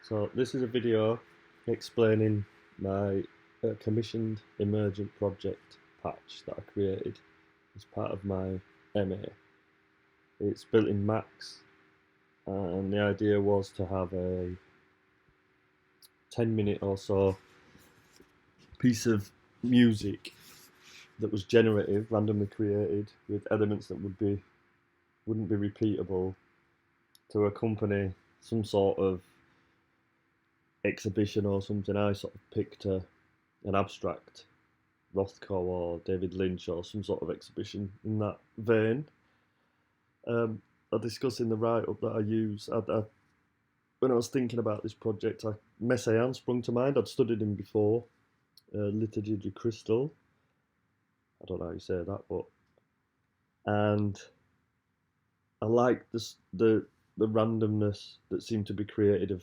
So this is a video explaining my commissioned emergent project patch that I created as part of my MA. It's built in Max, and the idea was to have a 10-minute or so piece of music that was generative, randomly created, with elements that wouldn't be repeatable, to accompany some sort of exhibition or something. I sort of picked an abstract Rothko or David Lynch or some sort of exhibition in that vein. I discuss in the write-up that I use. When I was thinking about this project, Messiaen sprung to mind. I'd studied him before, Liturgy du Crystal. I don't know how you say that, but and I like the randomness that seemed to be created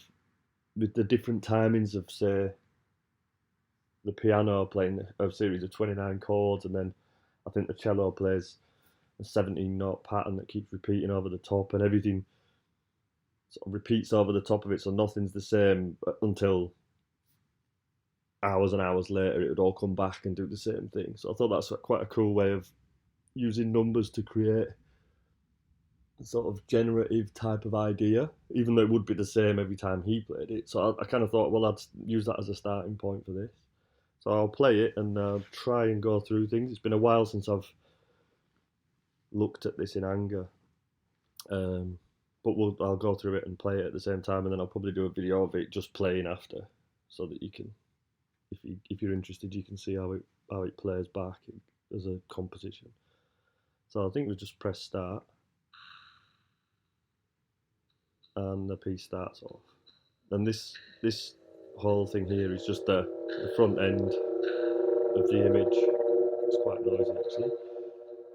with the different timings of, say, the piano playing a series of 29 chords, and then I think the cello plays a 17-note pattern that keeps repeating over the top, and everything sort of repeats over the top of it, so nothing's the same until hours and hours later it would all come back and do the same thing. So I thought that's quite a cool way of using numbers to create a sort of generative type of idea, even though it would be the same every time he played it. So I kind of thought, well, I'd use that as a starting point for this. So I'll play it and try and go through things. It's been a while since I've looked at this in anger, but I'll go through it and play it at the same time, and then I'll probably do a video of it just playing after, so that you can, if you're interested, you can see how it plays back as a composition. So I think we just press start, and the piece starts off. And this whole thing here is just the front end of the image. It's quite noisy actually.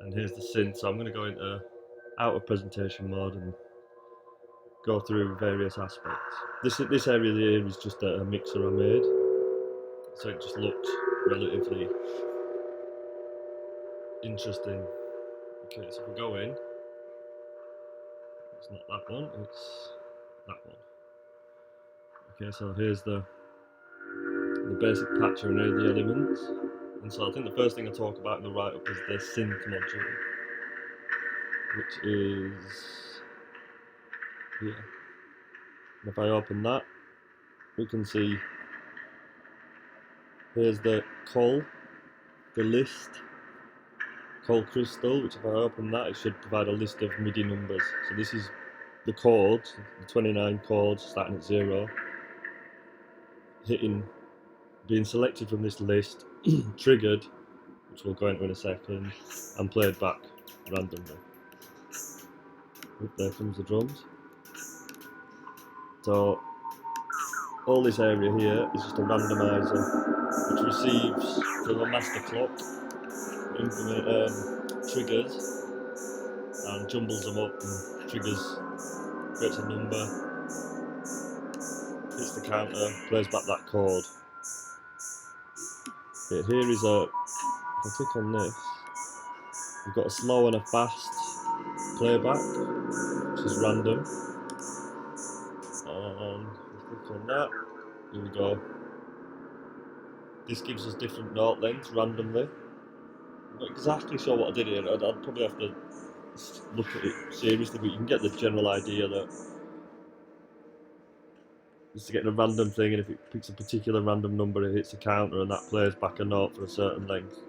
And here's the synth. So I'm going to go into out of presentation mode and go through various aspects. This area here is just a mixer I made, so it just looks relatively interesting. Okay, so if we go in, it's not that one, it's that one. Okay, so here's the basic patch and here are the elements. And so I think the first thing I talk about in the write-up is the synth module, which is here. And if I open that, we can see here's the call, the list, call crystal, which if I open that, it should provide a list of MIDI numbers. So this is the chords, the 29 chords starting at 0, being selected from this list, triggered, which we'll go into in a second, and played back randomly. There comes the drums. So all this area here is just a randomizer which receives from a master clock triggers and jumbles them up and creates a number, hits the counter, plays back that chord. Okay, here is if I click on this, we've got a slow and a fast playback, which is random. And if we click on that, here we go. This gives us different note lengths randomly. I'm not exactly sure what I did here. I'd probably have to look at it seriously, but you can get the general idea that it's getting a random thing, and if it picks a particular random number, it hits a counter, and that plays back a note for a certain length.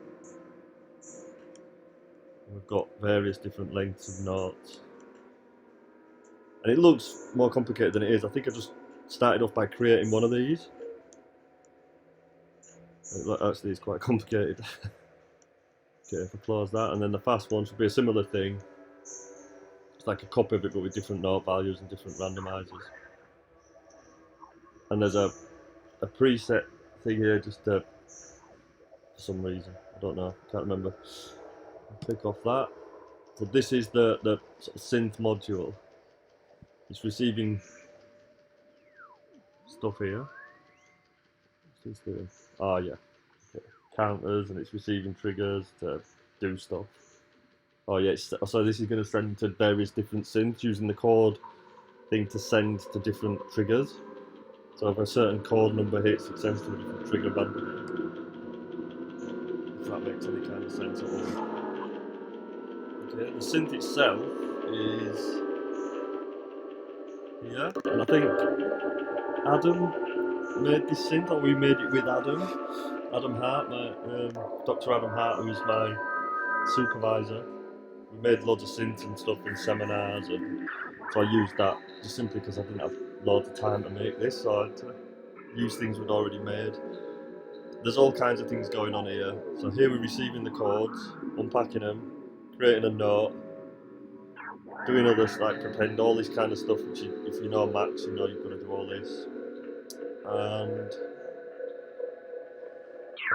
And we've got various different lengths of notes. And it looks more complicated than it is. I think I just started off by creating one of these. It actually is quite complicated. Okay, if I close that, and then the fast one should be a similar thing. It's like a copy of it, but with different note values and different randomizers. And there's a preset thing here just for some reason. I don't know, can't remember. I'll click off that. So this is the sort of synth module. It's receiving stuff here. What's this doing? Oh yeah. Okay. Counters, and it's receiving triggers to do stuff. Oh yeah, so this is going to send to various different synths using the chord thing to send to different triggers. So if a certain chord number hits, it sends to a different trigger randomly. If that makes any kind of sense at all. Okay, the synth itself is here, and I think Adam made this synth, or we made it with Adam. Adam Hart, Dr. Adam Hart, who's my supervisor. We made loads of synths and stuff in seminars, and so I used that just simply because I didn't have loads of time to make this, so I had to use things we'd already made. There's all kinds of things going on here. So here we're receiving the chords, unpacking them, creating a note, doing others like prepend, all this kind of stuff, which if you know Max, you know you've got to do all this. And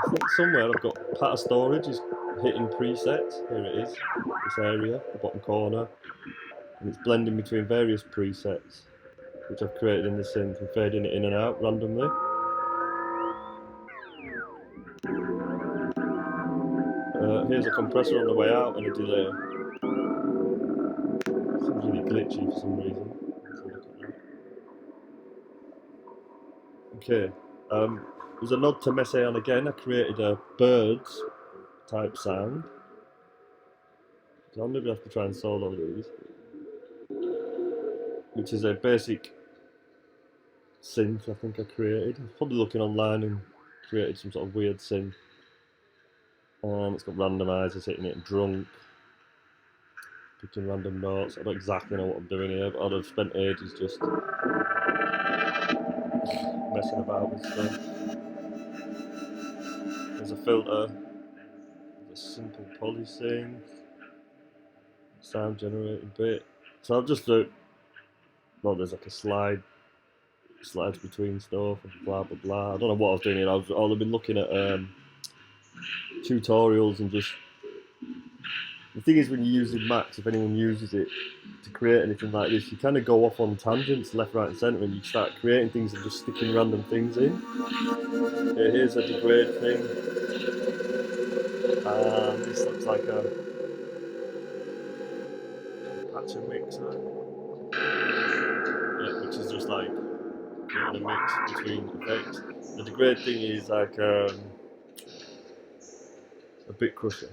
I think somewhere I've got part of storage is hitting presets. Here it is, this area, the bottom corner. And it's blending between various presets, which I've created in the synth, and fading it in and out randomly. Here's a compressor on the way out and a delay. Seems really glitchy for some reason. Let's have a look at that. Okay, there's a nod to Messiaen again. I created a birds type sound. So I'll maybe have to try and solo these, which is a basic synth I think I created. I was probably looking online and created some sort of weird synth. It's got randomizers hitting it, drunk, picking random notes. I don't exactly know what I'm doing here, but I'd have spent ages just messing about with stuff. There's a filter, there's a simple polysynth, sound generating bit. So I've just well, there's like a slides between stuff, and blah blah blah. I don't know what I was doing here. I've been looking at tutorials and just. The thing is, when you're using Max, if anyone uses it to create anything like this, you kind of go off on tangents, left, right, and centre, and you start creating things and just sticking random things in. Here's a degrade thing, and this looks like a patch and mixer, which is just like creating a mix between effects. The degrade thing is like a bit crusher.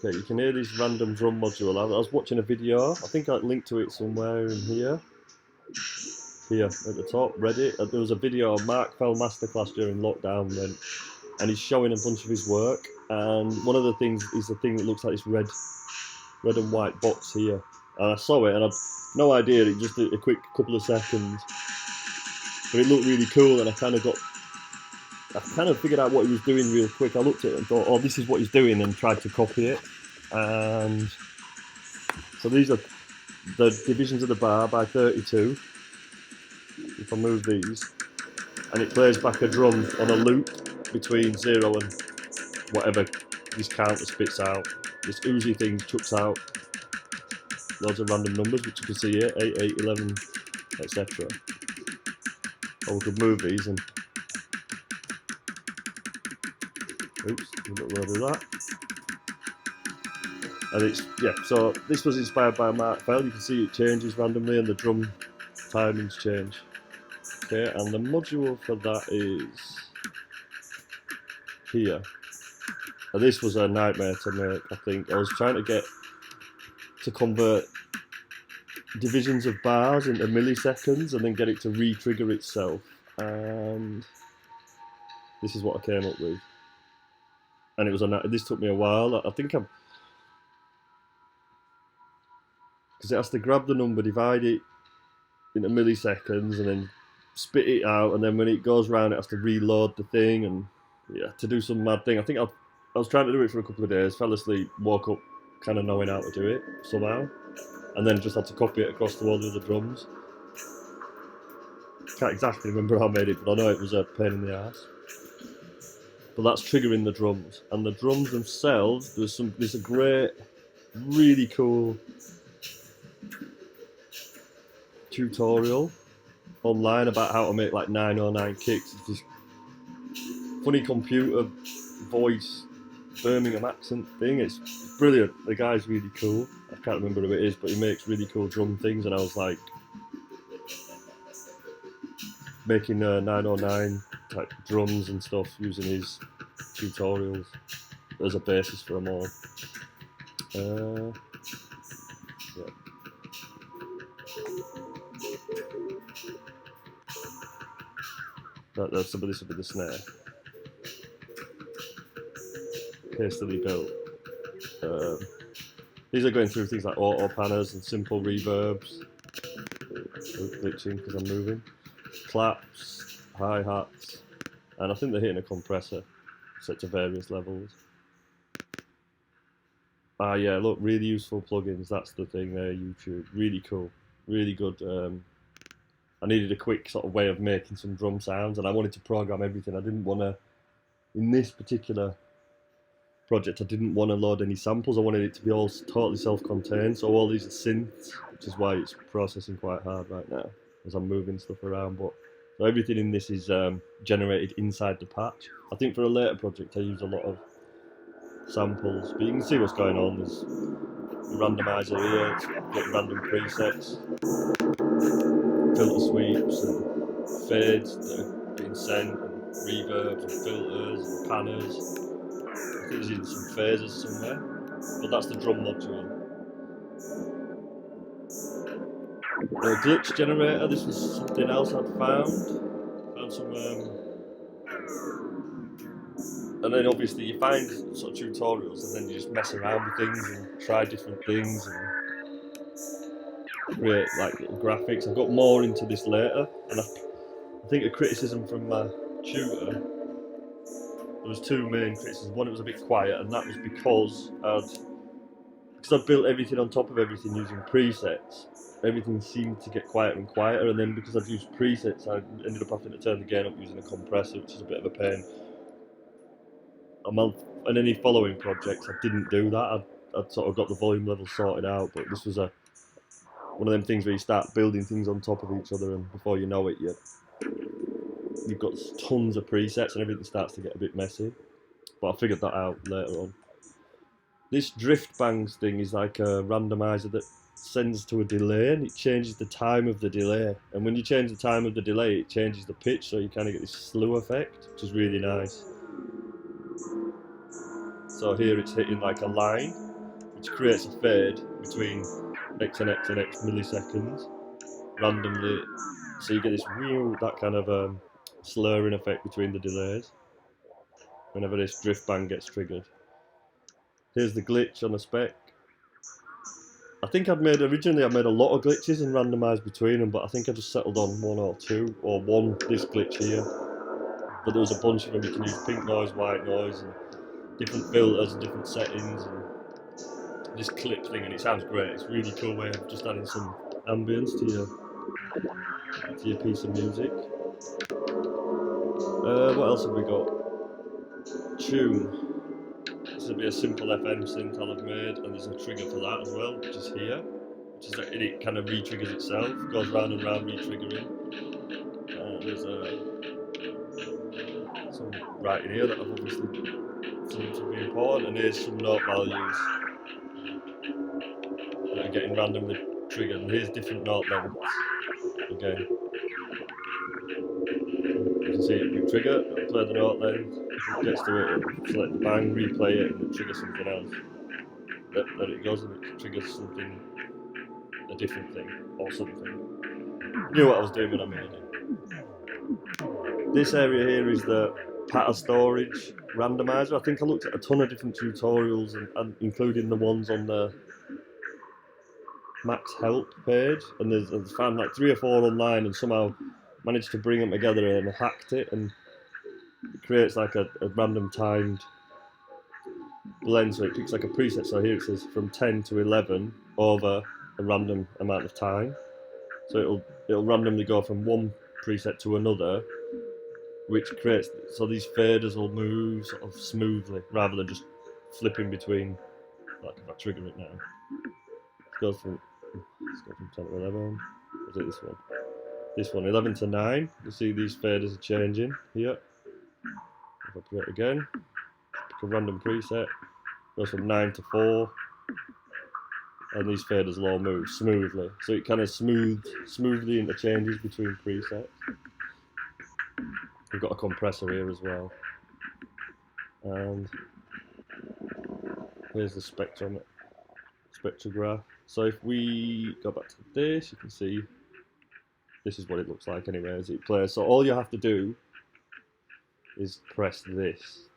Okay, you can hear this random drum module. I was watching a video, I think I linked to it somewhere in here. Here at the top, Reddit. There was a video, Mark fell masterclass during lockdown, and he's showing a bunch of his work. And one of the things is the thing that looks like this red and white box here. And I saw it, and I've no idea. It just did a quick couple of seconds, but it looked really cool. And I kind of figured out what he was doing real quick. I looked at it and thought, oh, this is what he's doing, and tried to copy it. And so these are the divisions of the bar by 32. If I move these, and it plays back a drum on a loop between 0 and whatever this counter spits out. This Uzi thing chucks out loads of random numbers, which you can see here, 8, 8, 11, etc. Or we could move these and oops, we'll not do that. And it's, so this was inspired by Mark Fell. You can see it changes randomly and the drum timings change. Okay, and the module for that is here. And this was a nightmare to make, I think. I was trying to convert divisions of bars into milliseconds and then get it to re-trigger itself. And this is what I came up with. And it was this took me a while. I think because it has to grab the number, divide it into milliseconds, and then spit it out, and then when it goes round, it has to reload the thing, and to do some mad thing. I think I was trying to do it for a couple of days, fell asleep, woke up kind of knowing how to do it somehow, and then just had to copy it across to all the other drums. Can't exactly remember how I made it, but I know it was a pain in the ass. But that's triggering the drums, and the drums themselves. There's a great, really cool tutorial online about how to make like 909 kicks. It's this funny computer voice Birmingham accent thing. It's brilliant. The guy's really cool. I can't remember who it is, but he makes really cool drum things, and I was like making 909 type drums and stuff using his tutorials as a basis for them all. Yeah. This will be the snare. Hastily built. These are going through things like auto panners and simple reverbs. Glitching because I'm moving. Claps, hi-hats, and I think they're hitting a compressor set to various levels. Yeah, look, really useful plugins, that's the thing there, YouTube. Really cool, really good. I needed a quick sort of way of making some drum sounds, and I wanted to program everything. I didn't want to, in this particular project, I didn't want to load any samples. I wanted it to be all totally self-contained, so all these are synths, which is why it's processing quite hard right now as I'm moving stuff around. But so everything in this is generated inside the patch. I think for a later project I used a lot of samples, but you can see what's going on. There's a randomizer here, it's getting random presets, filter sweeps and fades that are being sent, and reverbs and filters and panners. I think there's even some phasers somewhere, but that's the drum module. The glitch generator, this was something else I'd found. Found some, and then obviously you find sort of tutorials and then you just mess around with things and try different things and create like little graphics. I got more into this later, and I think a criticism from my tutor, there was two main criticisms. One, it was a bit quiet, and that was because I'd built everything on top of everything using presets. Everything seemed to get quieter and quieter, and then because I'd used presets, I ended up having to turn the gain up using a compressor, which is a bit of a pain. In any following projects, I didn't do that. I'd sort of got the volume level sorted out, but this was one of them things where you start building things on top of each other, and before you know it, you've got tons of presets, and everything starts to get a bit messy. But I figured that out later on. This drift bangs thing is like a randomizer that sends to a delay, and it changes the time of the delay. And when you change the time of the delay, it changes the pitch, so you kind of get this slew effect, which is really nice. So here it's hitting like a line, which creates a fade between X and X and X milliseconds randomly. So you get this real, that kind of slurring effect between the delays whenever this drift bang gets triggered. Here's the glitch on a spec. I think originally I made a lot of glitches and randomised between them, but I think I just settled on one or two, or this glitch here. But there was a bunch of them. You can use pink noise, white noise, and different filters and different settings, and this clip thing, and it sounds great. It's a really cool way of just adding some ambience to your piece of music. What else have we got? Tune. This will be a simple FM synth I'll have made, and there's a trigger for that as well, which is here. Which is that it kind of re-triggers itself, goes round and round re-triggering. There's some writing here that I've obviously thought to be important, and here's some note values that are getting randomly triggered, and here's different note lengths. Again, you can see it re-trigger, it'll play the note length, if it gets to it, it'll select the bang, replay it, and it'll trigger something else. There it goes, and it triggers something, a different thing, or something. I knew what I was doing when I made it. This area here is the pattern storage randomizer. I think I looked at a ton of different tutorials, and including the ones on the Max Help page, and I've found like 3 or 4 online, and somehow managed to bring them together and hacked it, and it creates like a random timed blend, so it picks like a preset. So here it says from 10 to 11 over a random amount of time, so it'll randomly go from one preset to another, which creates, so these faders will move sort of smoothly rather than just flipping between. Like if I trigger it now, it goes from 10 to 11. Is it this one? This one, 11 to 9. You see these faders are changing here. If I play it again, pick a random preset, goes from 9 to 4, and these faders will all move smoothly. So it kind of smoothly interchanges between presets. We've got a compressor here as well. And here's the spectrograph. So if we go back to this, you can see this is what it looks like anyway as it plays. So all you have to do is press this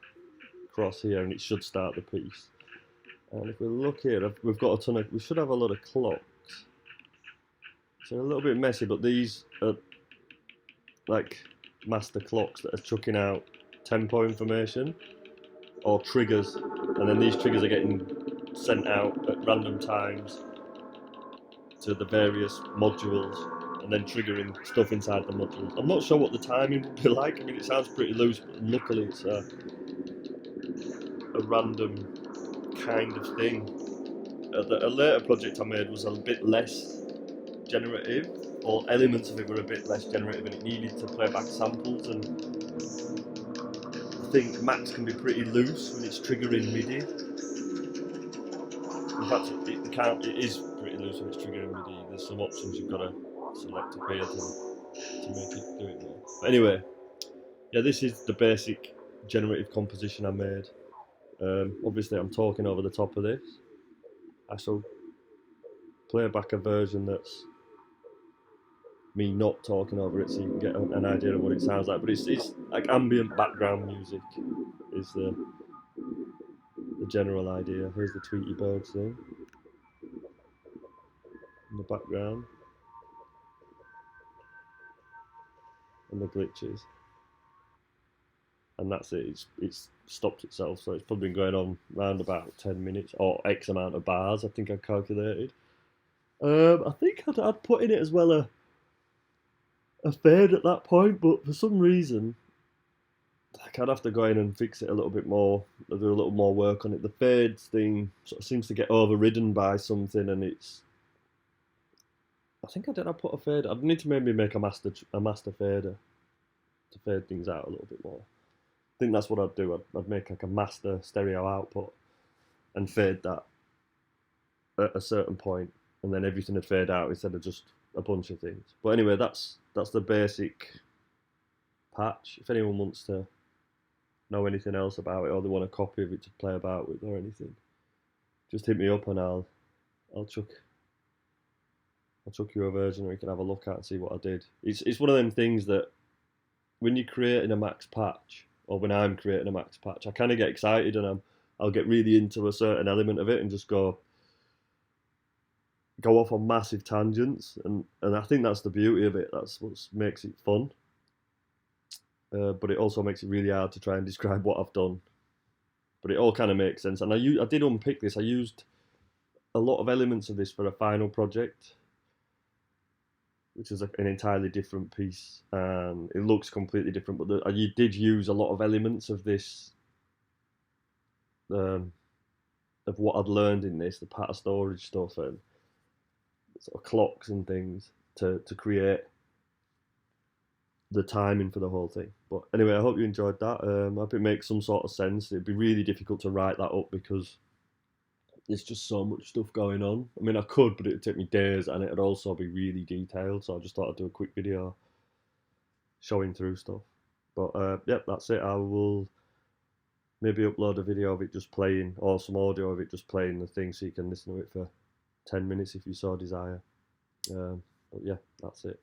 across here and it should start the piece. And if we look here, we've got a ton of, we should have a lot of clocks. So a little bit messy, but these are like master clocks that are chucking out tempo information or triggers, and then these triggers are getting sent out at random times to the various modules and then triggering stuff inside the modules. I'm not sure what the timing will be like. I mean, it sounds pretty loose, but luckily it's a random kind of thing. A later project I made was a bit less generative, or elements of it were a bit less generative, and it needed to play back samples, and I think Max can be pretty loose when it's triggering MIDI. In fact, it is pretty loose when it's triggering MIDI. There's some options you've got to select up here to make it do it more. But anyway, yeah, this is the basic generative composition I made. Obviously I'm talking over the top of this. I shall play back a version that's me not talking over it so you can get an idea of what it sounds like. But it's like ambient background music is the general idea. Here's the Tweety Birds thing in the background. And the glitches. And that's it, it's stopped itself, so it's probably been going on around about 10 minutes, or X amount of bars, I think I calculated. I think I'd put in it as well a fade at that point, but for some reason, I'd have to go in and fix it a little bit more, do a little more work on it. The fades thing sort of seems to get overridden by something, and it's... I think I put a fade. I'd need to maybe make a master fader to fade things out a little bit more. I think that's what I'd do. I'd make like a master stereo output and fade that at a certain point, and then everything would fade out instead of just a bunch of things. But anyway, that's the basic patch. If anyone wants to know anything else about it, or they want a copy of it to play about with or anything, just hit me up and I'll chuck you a version where you can have a look at and see what I did. It's one of them things that when you're creating a Max patch, or when I'm creating a Max patch, I kind of get excited and I'll get really into a certain element of it and just go off on massive tangents, and I think that's the beauty of it. That's what makes it fun. But it also makes it really hard to try and describe what I've done. But it all kind of makes sense. And I did unpick this. I used a lot of elements of this for a final project, which is an entirely different piece, and it looks completely different. But I did use a lot of elements of this, of what I'd learned in this, the pattern storage stuff and sort of clocks and things to create the timing for the whole thing. But anyway, I hope you enjoyed that. I hope it makes some sort of sense. It'd be really difficult to write that up because there's just so much stuff going on. I mean, I could, but it would take me days, and it'd also be really detailed. So I just thought I'd do a quick video showing through stuff. But yeah, that's it. I will maybe upload a video of it just playing, or some audio of it just playing the thing, so you can listen to it for 10 minutes if you so desire. But yeah, that's it.